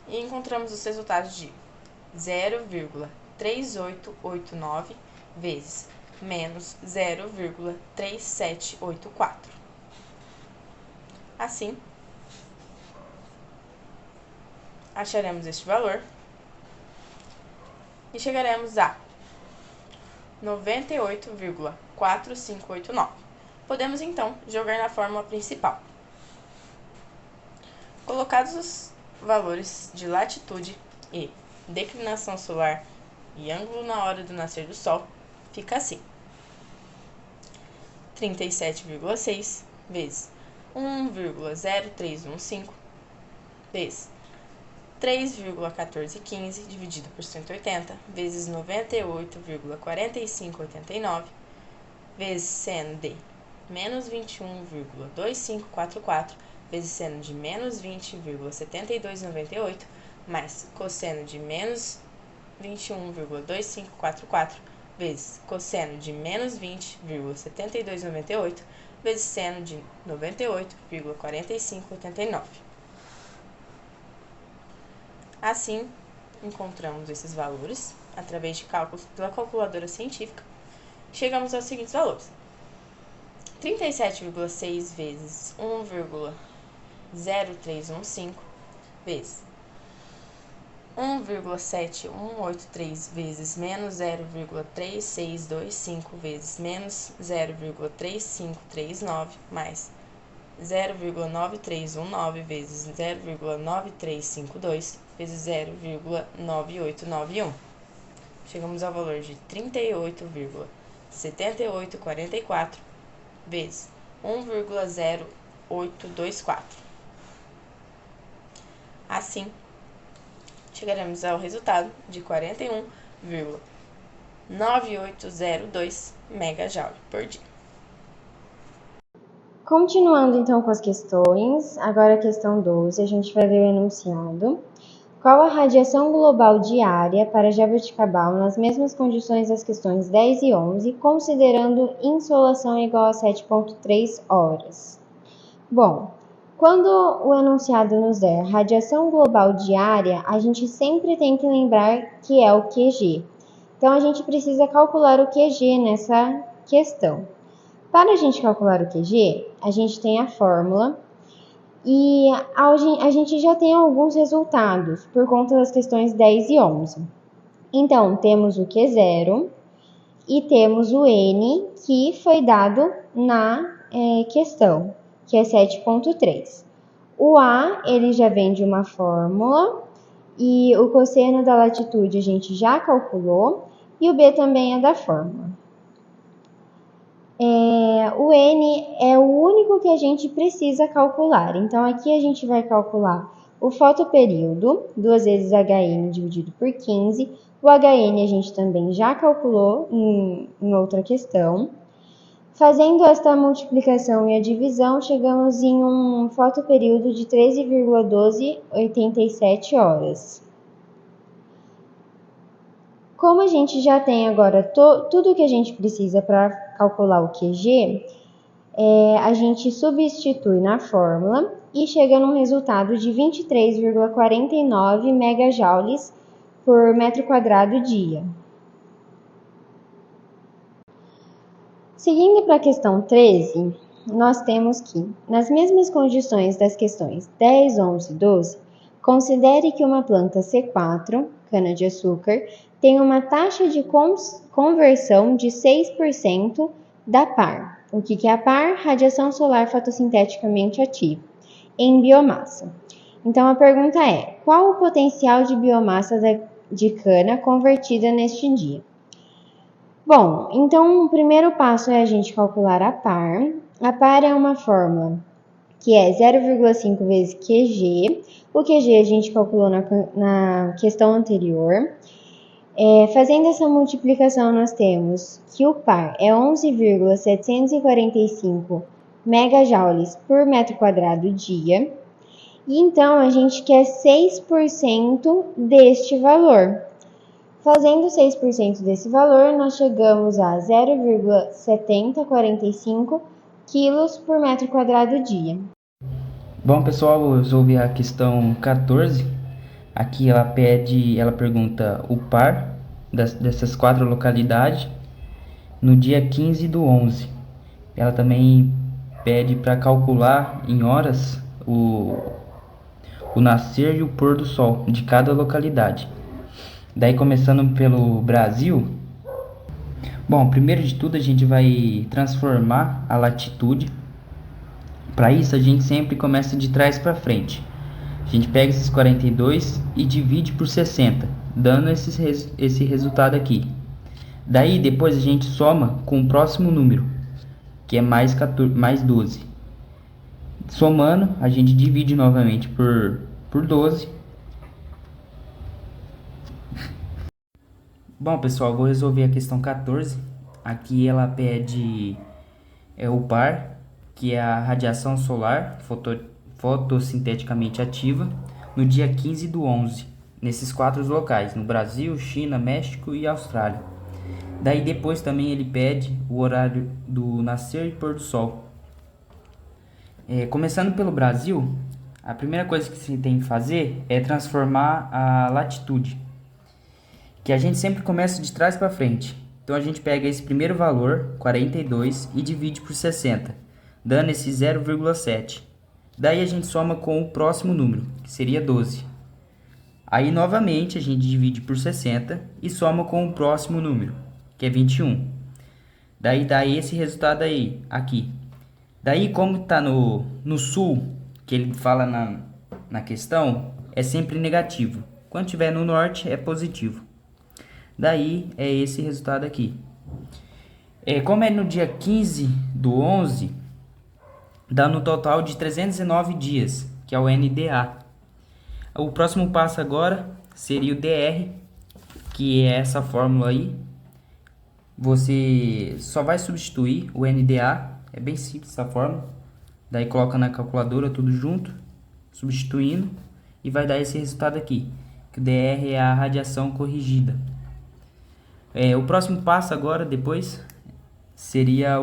e encontramos os resultados de 0,3889 vezes menos 0,3784. Assim, acharemos este valor e chegaremos a 98,4589. Podemos, então, jogar na fórmula principal. Colocados os valores de latitude e declinação solar e ângulo na hora do nascer do Sol, fica assim: 37,6 vezes 1,0315 vezes 3,1415 dividido por 180 vezes 98,4589 vezes seno de menos 21,2544 vezes seno de menos 20,7298 mais cosseno de menos 21,2544 vezes cosseno de menos 20,7298 vezes seno de 98,4589. Assim, encontramos esses valores através de cálculos pela calculadora científica. Chegamos aos seguintes valores: 37,6 vezes 1,0315 vezes 1,7183 vezes menos 0,3625 vezes menos 0,3539 mais 0,9319 vezes 0,9352 vezes 0,9891. Chegamos ao valor de 38,7844 vezes 1,0824. Assim, chegaremos ao resultado de 41,9802 MJ por dia. Continuando então com as questões, agora a questão 12, a gente vai ler o enunciado. Qual a radiação global diária para Jaboticabal nas mesmas condições das questões 10 e 11, considerando insolação igual a 7,3 horas? Bom, Quando o enunciado nos der radiação global diária, a gente sempre tem que lembrar que é o QG. Então, a gente precisa calcular o QG nessa questão. Para a gente calcular o QG, a gente tem a fórmula e a gente já tem alguns resultados por conta das questões 10 e 11. Então, temos o Q0 e temos o N, que foi dado na questão, que é 7,3. O A, ele já vem de uma fórmula, e o cosseno da latitude a gente já calculou, e o B também é da fórmula. O N é o único que a gente precisa calcular. Então, aqui a gente vai calcular o fotoperíodo, 2 vezes HN dividido por 15. O HN a gente também já calculou em outra questão. Fazendo esta multiplicação e a divisão, chegamos em um fotoperíodo de 13,1287 horas. Como a gente já tem agora tudo que a gente precisa para calcular o QG, a gente substitui na fórmula e chega num resultado de 23,49 megajoules por metro quadrado dia. Seguindo para a questão 13, nós temos que, nas mesmas condições das questões 10, 11 e 12, considere que uma planta C4, cana-de-açúcar, tem uma taxa de conversão de 6% da PAR. O que é a PAR? Radiação solar fotossinteticamente ativa, em biomassa. Então, a pergunta é, qual o potencial de biomassa de cana convertida neste dia? Bom, então o primeiro passo é a gente calcular a PAR. A PAR é uma fórmula que é 0,5 vezes QG. O QG a gente calculou na questão anterior. Fazendo essa multiplicação, nós temos que o par é 11,745 megajoules por metro quadrado dia. E então, a gente quer 6% deste valor. Fazendo 6% desse valor, nós chegamos a 0,7045 quilos por metro quadrado dia. Bom, pessoal, eu resolvi a questão 14. Aqui ela pergunta o par dessas 4 localidades no dia 15 do 11. Ela também pede para calcular em horas o nascer e o pôr do sol de cada localidade. Daí, começando pelo Brasil. Bom, primeiro de tudo a gente vai transformar a latitude. Para isso a gente sempre começa de trás para frente. A gente pega esses 42 e divide por 60, dando esse resultado aqui. Daí depois a gente soma com o próximo número, que é mais 12. Somando, a gente divide novamente por 12. Bom, pessoal, vou resolver a questão 14. Aqui ela pede o par, que é a radiação solar fotossinteticamente ativa, no dia 15 do 11, nesses 4 locais, no Brasil, China, México e Austrália. Daí depois também ele pede o horário do nascer e pôr do sol. Começando pelo Brasil, a primeira coisa que você tem que fazer é transformar a latitude, que a gente sempre começa de trás para frente. Então a gente pega esse primeiro valor, 42, e divide por 60, dando esse 0,7. Daí a gente soma com o próximo número, que seria 12. Aí novamente a gente divide por 60 e soma com o próximo número, que é 21. Daí dá esse resultado aí, aqui. Daí, como está no sul, que ele fala na questão, é sempre negativo. Quando estiver no norte, é positivo. Daí é esse resultado aqui. Como é no dia 15 do 11, dá no total de 309 dias, que é o NDA. O próximo passo agora seria o DR, que é essa fórmula aí. Você só vai substituir o NDA, é bem simples essa fórmula. Daí coloca na calculadora tudo junto, substituindo, e vai dar esse resultado aqui, que o DR é a radiação corrigida. O próximo passo agora, depois, seria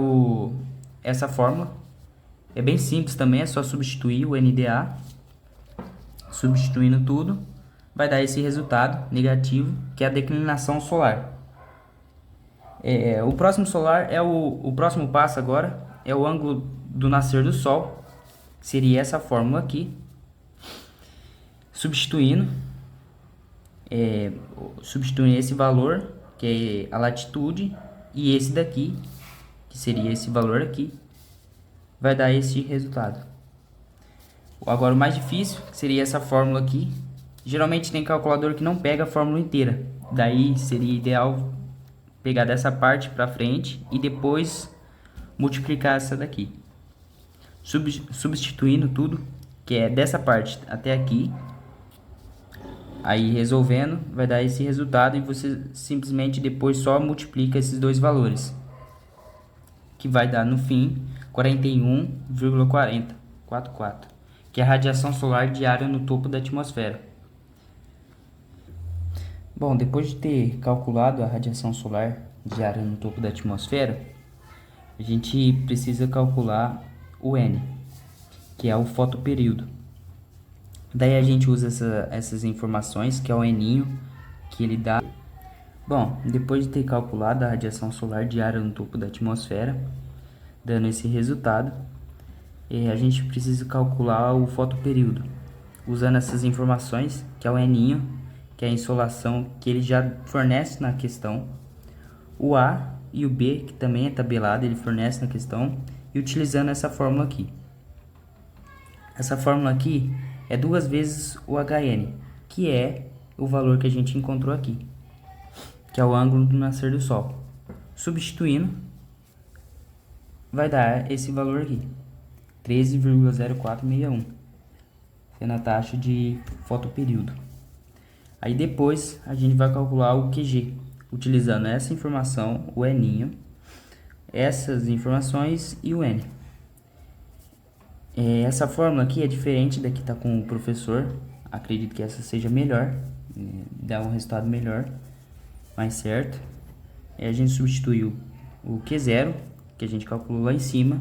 essa fórmula, É bem simples também, é só substituir o NDA. Substituindo tudo, vai dar esse resultado negativo, que é a declinação solar. O próximo solar o próximo passo agora é o ângulo do nascer do Sol, que seria essa fórmula aqui. Substituindo esse valor, que é a latitude, e esse daqui, que seria esse valor aqui, vai dar esse resultado. Agora o mais difícil, que seria essa fórmula aqui. Geralmente tem calculador que não pega a fórmula inteira, daí seria ideal pegar dessa parte para frente e depois multiplicar essa daqui. Substituindo tudo, que é dessa parte até aqui, aí resolvendo vai dar esse resultado, e você simplesmente depois só multiplica esses dois valores, que vai dar no fim 41,4044, que é a radiação solar diária no topo da atmosfera. Bom, depois de ter calculado a radiação solar diária no topo da atmosfera, a gente precisa calcular o N, que é o fotoperíodo. Daí a gente usa essas informações, que é o N que ele dá. Bom, depois de ter calculado a radiação solar diária no topo da atmosfera, dando esse resultado, a gente precisa calcular o fotoperíodo, usando essas informações, que é o N, que é a insolação que ele já fornece na questão, o A e o B, que também é tabelado, ele fornece na questão, e utilizando essa fórmula aqui. Essa fórmula aqui é 2 vezes o HN, que é o valor que a gente encontrou aqui, que é o ângulo do nascer do Sol. Substituindo, vai dar esse valor aqui, 13,0461, sendo a taxa de fotoperíodo. Aí depois a gente vai calcular o QG, utilizando essa informação, o N, essas informações e o N. Essa fórmula aqui é diferente da que está com o professor, acredito que essa seja melhor, dá um resultado melhor, mais certo. A gente substituiu o Q0, que a gente calculou lá em cima,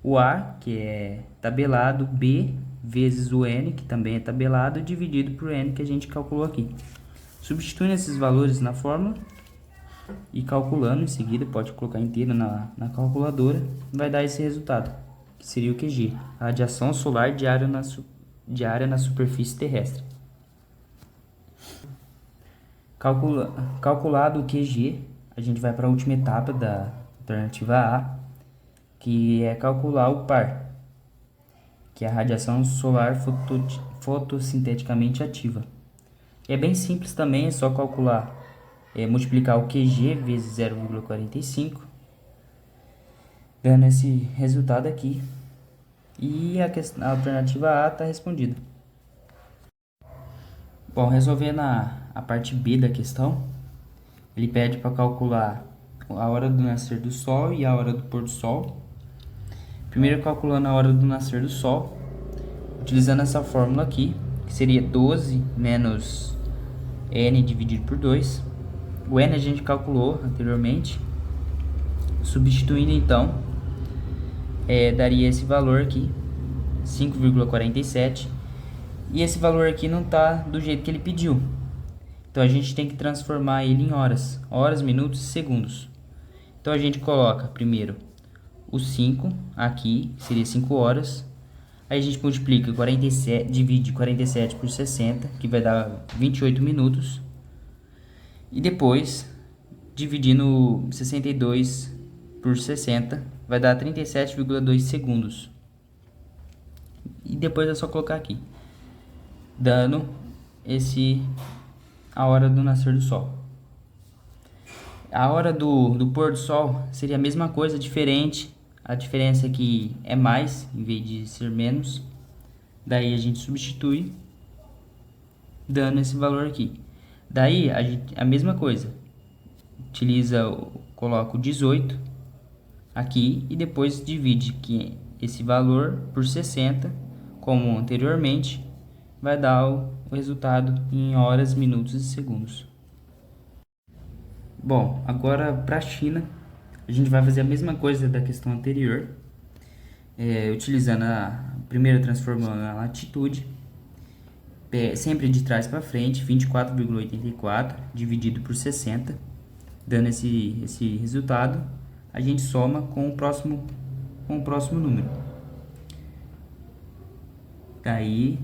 o A, que é tabelado, B vezes o N, que também é tabelado, dividido por N, que a gente calculou aqui. Substituindo esses valores na fórmula e calculando em seguida, pode colocar inteiro na calculadora, vai dar esse resultado, que seria o QG, a radiação solar diária na superfície terrestre. Calculado o QG, a gente vai para a última etapa da alternativa A, que é calcular o par, que é a radiação solar fotossinteticamente ativa. É bem simples também, é só calcular, multiplicar o QG vezes 0,45, dando esse resultado aqui. E a alternativa A está respondida. Bom, resolvendo a parte B da questão, ele pede para calcular a hora do nascer do Sol e a hora do pôr do Sol. Primeiro calculando a hora do nascer do Sol, utilizando essa fórmula aqui, que seria 12 menos N dividido por 2. O N a gente calculou anteriormente. Substituindo então, daria esse valor aqui, 5,47. E esse valor aqui não está do jeito que ele pediu. Então a gente tem que transformar ele em horas, minutos e segundos. Então a gente coloca primeiro o 5 aqui, seria 5 horas. Aí a gente multiplica 47, divide 47 por 60, que vai dar 28 minutos. E depois, dividindo 62 por 60, vai dar 37,2 segundos. E depois é só colocar aqui, dando a hora do nascer do Sol. A hora do pôr do Sol seria a mesma coisa, diferente. A diferença é que é mais, em vez de ser menos. Daí a gente substitui, dando esse valor aqui. Daí a mesma coisa. Coloca o 18 aqui e depois divide esse valor por 60, como anteriormente, vai dar o resultado em horas, minutos e segundos. Bom, agora para a China, a gente vai fazer a mesma coisa da questão anterior. utilizando primeiro transformando a latitude, sempre de trás para frente, 24,84 dividido por 60, dando esse resultado. A gente soma com o próximo número. Daí,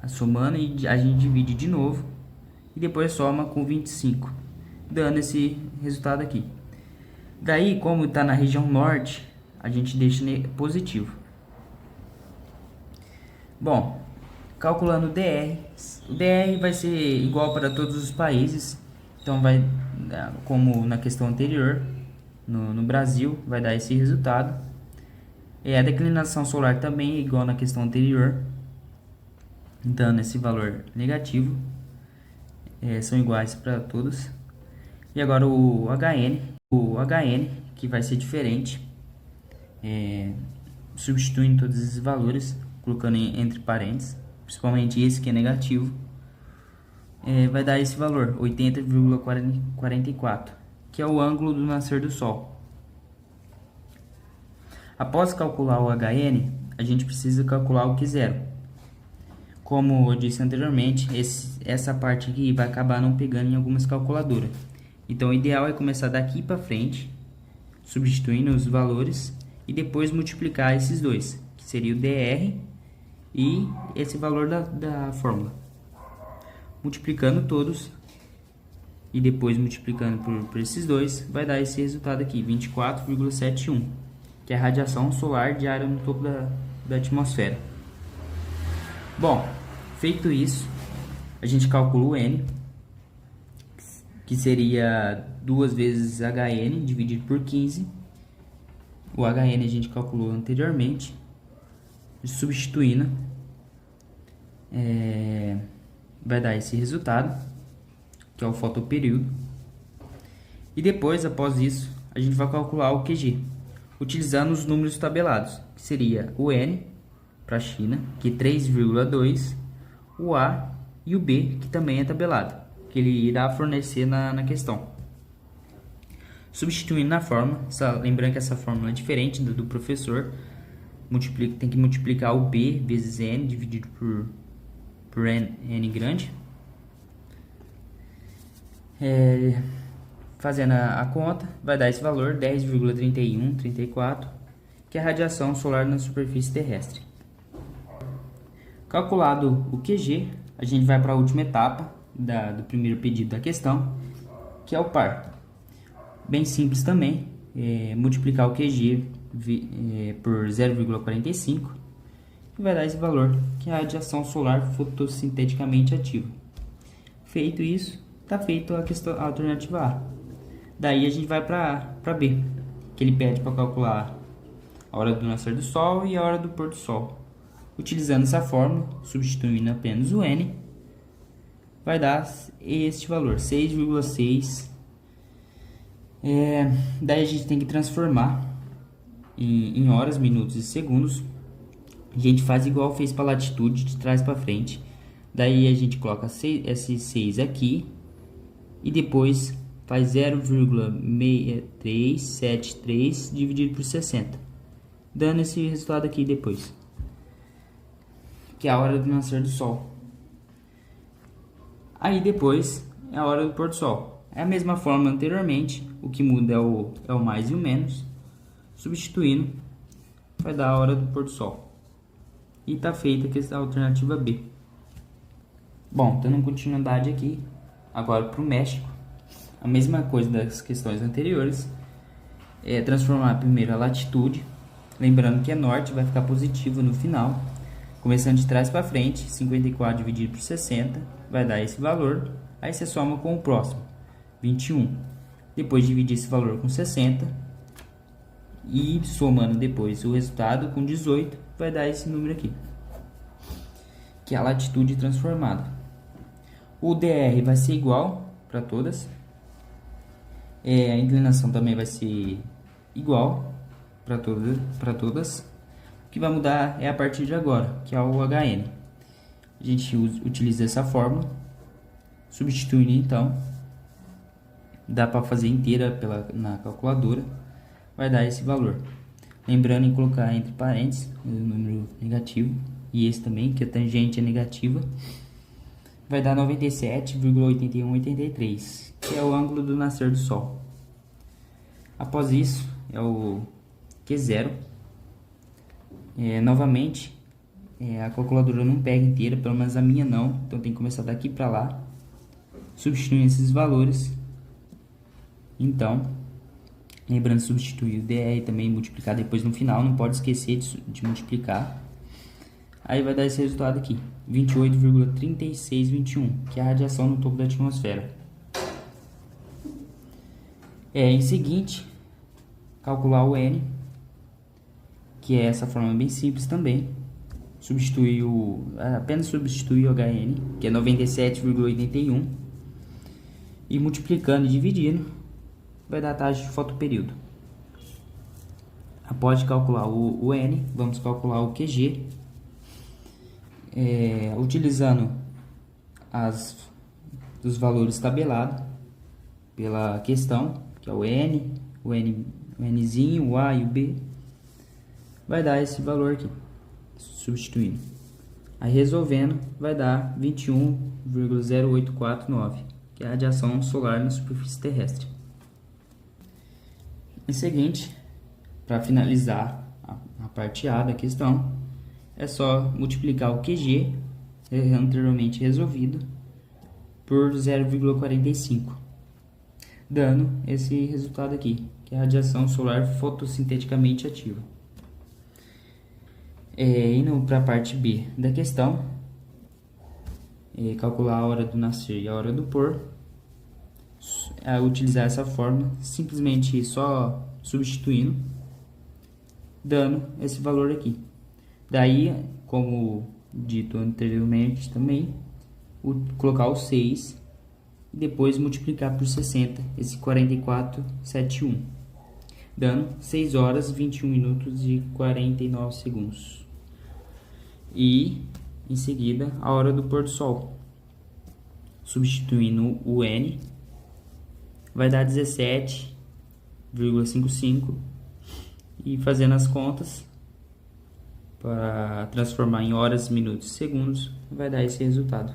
somando, a gente divide de novo e depois soma com 25, dando esse resultado aqui. Daí, como está na região norte, a gente deixa positivo. Bom, calculando o DR vai ser igual para todos os países. Então, como na questão anterior, no Brasil, vai dar esse resultado. A declinação solar também é igual na questão anterior, dando esse valor negativo. São iguais para todos. E agora o HN, que vai ser diferente, substituindo todos esses valores, colocando entre parênteses, principalmente esse que é negativo, vai dar esse valor, 80,44, que é o ângulo do nascer do Sol. Após calcular o HN, a gente precisa calcular o Q0. Como eu disse anteriormente, essa parte aqui vai acabar não pegando em algumas calculadoras. Então, o ideal é começar daqui para frente, substituindo os valores, e depois multiplicar esses dois, que seria o DR e esse valor da fórmula. Multiplicando todos e depois multiplicando por esses dois, vai dar esse resultado aqui, 24,71, que é a radiação solar diária no topo da atmosfera. Bom, feito isso, a gente calcula o N, que seria 2 vezes HN dividido por 15. O HN a gente calculou anteriormente, substituindo, vai dar esse resultado, que é o fotoperíodo. E depois, após isso, a gente vai calcular o QG, utilizando os números tabelados, que seria o N para a China, que é 3,2, o A e o B, que também é tabelado, que ele irá fornecer na questão. Substituindo na fórmula, lembrando que essa fórmula é diferente do professor, tem que multiplicar o B vezes N dividido por N grande. Fazendo a conta, vai dar esse valor, 10,3134, que é a radiação solar na superfície terrestre. Calculado o QG, a gente vai para a última etapa do primeiro pedido da questão, que é o par. Bem simples também, multiplicar o QG por 0,45 e vai dar esse valor, que é a radiação solar fotossinteticamente ativa. Feito isso, está feita a alternativa A. Daí a gente vai para B, que ele pede para calcular a hora do nascer do Sol e a hora do pôr do Sol. Utilizando essa fórmula, substituindo apenas o N, vai dar este valor, 6,6. Daí a gente tem que transformar em horas, minutos e segundos. A gente faz igual fez para a latitude, de trás para frente. Daí a gente coloca esse 6 aqui e depois faz 0,6373 dividido por 60, dando esse resultado aqui depois, que é a hora do nascer do Sol. Aí depois é a hora do pôr do Sol. É a mesma forma anteriormente, o que muda é o mais e o menos. Substituindo, vai dar a hora do pôr do Sol. E está feita a alternativa B. Bom, dando continuidade aqui, agora para o México. A mesma coisa das questões anteriores. Transformar primeiro a latitude. Lembrando que é norte, vai ficar positivo no final. Começando de trás para frente, 54 dividido por 60, vai dar esse valor. Aí você soma com o próximo, 21. Depois dividir esse valor com 60 e somando depois o resultado com 18, vai dar esse número aqui, que é a latitude transformada. O DR vai ser igual para todas. A inclinação também vai ser igual para todas. O que vai mudar é a partir de agora, que é o HN. A gente utiliza essa fórmula, substituindo então, dá para fazer inteira na calculadora, vai dar esse valor. Lembrando em colocar entre parênteses o número negativo, e esse também, que a tangente é negativa, vai dar 97,8183, que é o ângulo do nascer do Sol. Após isso, é o Q0. Novamente, a calculadora não pega inteira, pelo menos a minha não, então tem que começar daqui para lá, substituindo esses valores. Então, lembrando de substituir o DR e também multiplicar depois no final, não pode esquecer de multiplicar. Aí vai dar esse resultado aqui, 28,3621, que é a radiação no topo da atmosfera. Em seguinte, calcular o N, que é essa forma bem simples também. Apenas substituir o HN, que é 97,81, e multiplicando e dividindo, vai dar a taxa de fotoperíodo. Após calcular o N, vamos calcular o QG, utilizando os valores tabelados pela questão, que é o N, o Nzinho, o A e o B, vai dar esse valor aqui, substituindo. Aí resolvendo, vai dar 21,0849, que é a radiação solar na superfície terrestre. Em seguinte, para finalizar a parte A da questão, é só multiplicar o QG, anteriormente resolvido, por 0,45, dando esse resultado aqui, que é a radiação solar fotossinteticamente ativa. Indo para a parte B da questão, calcular a hora do nascer e a hora do pôr, utilizar essa fórmula, simplesmente só substituindo, dando esse valor aqui. Daí, como dito anteriormente também, colocar o 6 e depois multiplicar por 60, esse 44,71, dando 6 horas, 21 minutos e 49 segundos. E, em seguida, a hora do pôr do sol. Substituindo o N, vai dar 17,55, e fazendo as contas, para transformar em horas, minutos e segundos, vai dar esse resultado.